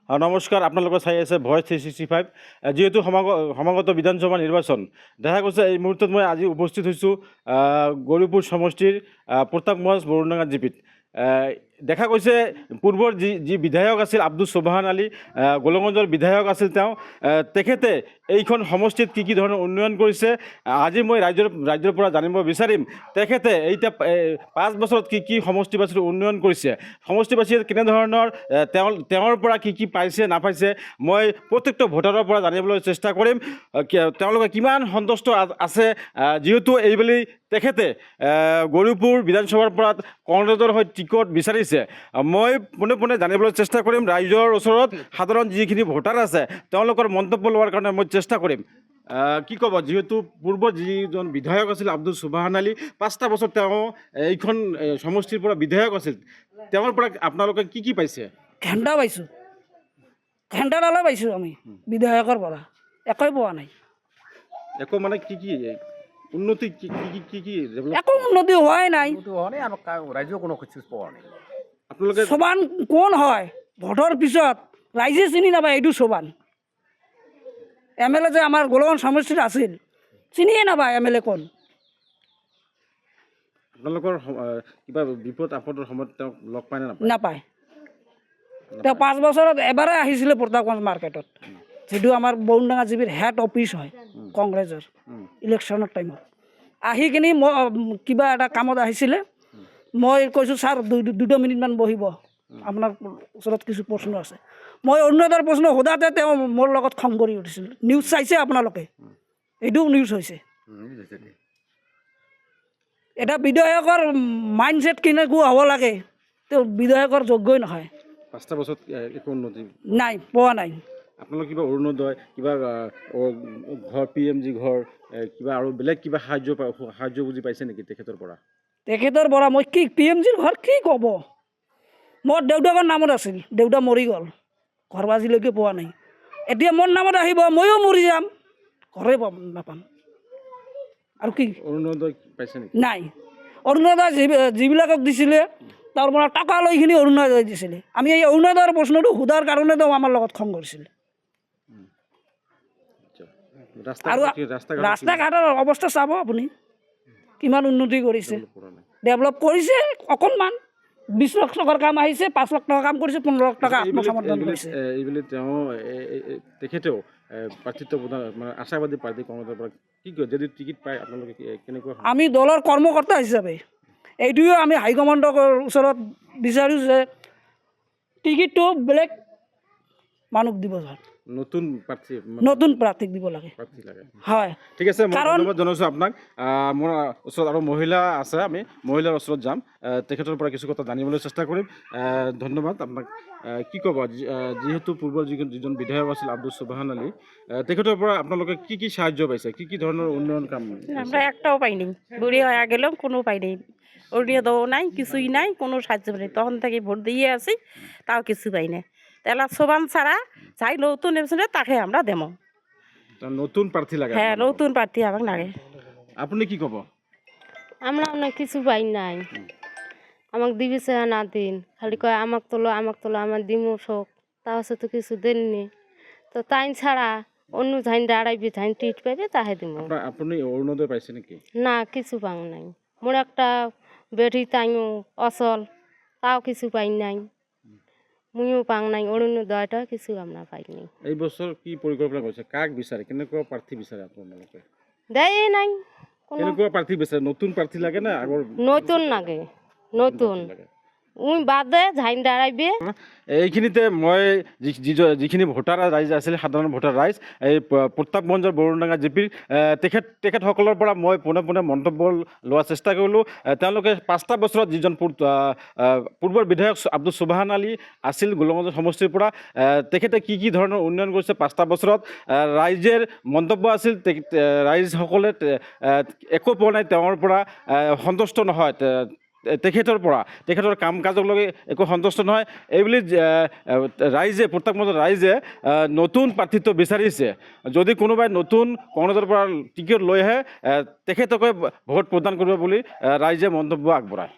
নমস্কাৰ, আপোনালোকে চাই আছে ভইচ 365। যেহেতু সমাগত বিধানসভা নিৰ্বাচন দেখা গৈছে, এই মুহূৰ্তত মই আজি উপস্থিত হৈছোঁ গৌৰীপুৰ সমষ্টিৰ প্ৰতাপগঞ্জ বৰুণডাঙ্গা জিপিত। দেখা গৈছে পূৰ্বৰ যি বিধায়ক আছিল আব্দুল সোবহান আলী, গোলগঞ্জৰ বিধায়ক আছিল তেওঁ। তেখেতে এইখন সমষ্টিত কি ধৰণৰ উন্নয়ন কৰিছে আজি মই ৰাজ্যৰ পৰা জানিব বিচাৰিম। তেখেতে এতিয়া 5 বছৰত কি সমষ্টিবাসীৰ উন্নয়ন কৰিছে, সমষ্টিবাসীয়ে কেনেধৰণৰ তেওঁৰ পৰা কি পাইছে নাপাইছে, মই প্ৰত্যেকটো ভোটাৰৰ পৰা জানিবলৈ চেষ্টা কৰিম। তেওঁলোকে কিমান সন্তুষ্ট আছে, যিহেতু এইবেলি তেখেতে গৌৰীপুৰ বিধানসভাৰ পৰা কংগ্ৰেছৰ হৈ টিকট বিচাৰিছে। মই পোনে জানিবলৈ চেষ্টা কৰিম ৰাইজৰ ওচৰত, সাধাৰণ যিখিনি ভোটাৰ আছে তেওঁলোকৰ মন্তব্য লোৱাৰ কাৰণে মই চেষ্টা কৰিম। কি ক'ব, যিহেতু পূৰ্বৰ যিজন বিধায়ক আছিল আব্দুল সোবহান আলী, 5টা বছৰ তেওঁ এইখন সমষ্টিৰ পৰা বিধায়ক আছিল, তেওঁৰ পৰা আপোনালোকে কি পাইছে? ঘণ্টা পাইছোঁ, ঘণ্টাডালে পাইছোঁ আমি বিধায়কৰ পৰা, একোৱে পোৱা নাই। একো মানে কি উন্নতি একো উন্নতি হোৱাই নাই। ৰাইজেও কোনো খোজ পোৱা নাই। আপোনালোকে সোবান কোন হয় ভোটৰ পিছত ৰাইজে চিনি নাপায়। এইটো সোবান MLA যে আমাৰ গোলগঞ্জ সমষ্টিত আছিল, চিনিয়ে নাপায় MLA কোন। আপোনালোকৰ কিবা বিপদ আপদৰ সময়ত তেওঁক লগ পায় নে নাপায়? তেওঁ 5 বছৰত এবাৰে আহিছিলে প্ৰতাপগঞ্জ মাৰ্কেটত, যিটো আমাৰ বৰুণডাঙ্গা জিপিৰ হেড অফিচ হয় কংগ্ৰেছৰ, ইলেকশ্যনৰ টাইমত আহি কিনি কিবা এটা কামত আহিছিলে। মই কৈছোঁ ছাৰ 2 মিনিটমান বহিব, আপোনাৰ ওচৰত কিছু প্ৰশ্ন আছে। মই অৰুণোদয়ৰ প্ৰশ্ন সোধাতে তেওঁ মোৰ লগত খং কৰি উঠিছিল। নিউজ চাইছে আপোনালোকে? এইটোও নিউজ হৈছে। এটা বিধায়কৰ মাইণ্ডছেট কেনেকুৱা হ'ব লাগে, তেওঁ বিধায়কৰ যোগ্যই নহয়। 5টা বছৰত একো উন্নতি নাই, পোৱা নাই। আপোনালোক কিবা অৰুণোদয়, কিবা ঘৰ PMG ঘৰ, কিবা আৰু বেলেগ কিবা সাহায্য বুজি পাইছে নেকি তেখেতৰ পৰা? তেখেতৰ পৰা মই কি PMGৰ ঘৰ কি ক'ব? মোৰ দেউতাকৰ নামত আছিল, দেউতা মৰি গ'ল, ঘৰ আজিলৈকে পোৱা নাই। এতিয়া মোৰ নামত আহিব, ময়ো মৰি যাম, ঘৰে নাপাম। আৰু কি অৰুণোদয় পাইছে নেকি? নাই। অৰুণোদয় যিবিলাকক দিছিলে তাৰ পৰা টকা লৈ কিনি অৰুণোদয় দিছিলে। আমি এই অৰুণোদয়ৰ প্ৰশ্নটো সোধাৰ কাৰণে তেওঁ আমাৰ লগত খং কৰিছিল। আৰু ৰাস্তা ঘাটৰ অৱস্থা চাব আপুনি, কিমান উন্নতি কৰিছে, ডেভেলপ কৰিছে। অকণমান 20 লাখ টকাৰ কাম আহিছে, 5 লাখ টকা কাম কৰিছে, 15 লাখ টকা আত্মসমৰ্পণ কৰিছে। এইবুলি তেওঁ তেখেতেও প্ৰাৰ্থিত্ব প্ৰদান মানে আশাবাদী পাৰ্টি কংগ্ৰেছৰ পৰা কি কয়, যদি টিকেট পায় আপোনালোকে কেনেকুৱা? আমি দলৰ কৰ্মকৰ্তা হিচাপে এইটোৱে আমি হাইকমাণ্ডৰ ওচৰত বিচাৰোঁ যে টিকেটটো বেলেগ মানুহক দিব লাগে, নতুন প্ৰাৰ্থীক দিব লাগে। হয়, ঠিক আছে, মই ধন্যবাদ জনাইছোঁ আপোনাক। মোৰ ওচৰত আৰু মহিলা আছে, আমি মহিলাৰ ওচৰত যাম, তেখেতৰ পৰা কিছু কথা জানিবলৈ চেষ্টা কৰিম। ধন্যবাদ আপোনাক। কি ক'ব, যিহেতু পূৰ্বৰ যিজন বিধায়ক আছিল আব্দুল সোবহান আলী, তেখেতৰ পৰা আপোনালোকে কি সাহায্য পাইছে, কি ধৰণৰ উন্নয়ন কাম? আমরা একটাও পাইনি, বুড়ি হয়ে গেলেও কোনো পাইনি, অরুণোদয় নাই, কিছুই নাই, কোনো সাহায্য পাইনি। তখন থেকে ভোট দিয়ে আসি, তাও কিছু পাই না। তাহলে সোবান ছাড়া যাই নতুন এসে তাকে আমরা দেবো। নতুন প্রার্থী লাগে? হ্যাঁ, নতুন প্রার্থী আমাকে লাগে। আপনি কি কব? আমরা কিছু পাই নাই, আমাকে দিবিছে না দিন, খালি কয় আমাকে তোলো আমার দিমু শোক, তা হচ্ছে তো কিছু দেননি। তো তাই ছাড়া অন্য ধান দাঁড়াইবি, ধান টিট পাইবে, তাহে দিমু। আপনি অরুণোদয় পাইছে নাকি? না, কিছু পাং নাই। মোর একটা বেটি তাইও অচল, তাও কিছু পাই নাই, মুইও পাং নাই। অরুণোদয়টা কিছু আমরা পাইনি। এই বছর কি পরিকল্পনা করছে, কাক বিচারে, কেনেকুৱা প্ৰাৰ্থী বিচাৰে আপোনালোকে? দেয় নাই। কেনেকুৱা প্ৰাৰ্থী বিচাৰে? নতুন প্ৰাৰ্থী লাগে না আগৰ? নতুন লাগে, নতুন উই বাদে ধান দাঁড়াইবে। এইখিনিতে মই যিখিনি ভোটাৰ ৰাইজ আছিল, সাধাৰণ ভোটাৰ ৰাইজ, এই প্ৰতাপগঞ্জৰ বৰুণডাঙ্গা জিপিৰ তেখেতসকলৰ পৰা মই পোনে মন্তব্য লোৱাৰ চেষ্টা কৰিলোঁ। তেওঁলোকে 5টা বছৰত যিজন পূৰ্বৰ বিধায়ক আব্দুল সোবহান আলী আছিল গোলগঞ্জ সমষ্টিৰ পৰা, তেখেতে কি ধৰণৰ উন্নয়ন কৰিছে 5টা বছৰত, ৰাইজৰ মন্তব্য আছিল ৰাইজসকলে একো পোৱা নাই, তেওঁৰ পৰা সন্তুষ্ট নহয়, তেখেতৰ কাম কাজক লৈ একো সন্তুষ্ট নহয়। এইবুলি ৰাইজে, প্ৰতাপগঞ্জৰ ৰাইজে নতুন প্ৰাৰ্থিত্ব বিচাৰিছে। যদি কোনোবাই নতুন কংগ্ৰেছৰ পৰা টিকেট লৈ আহে, তেখেতকে ভোট প্ৰদান কৰিব বুলি ৰাইজে মন্তব্য আগবঢ়ায়।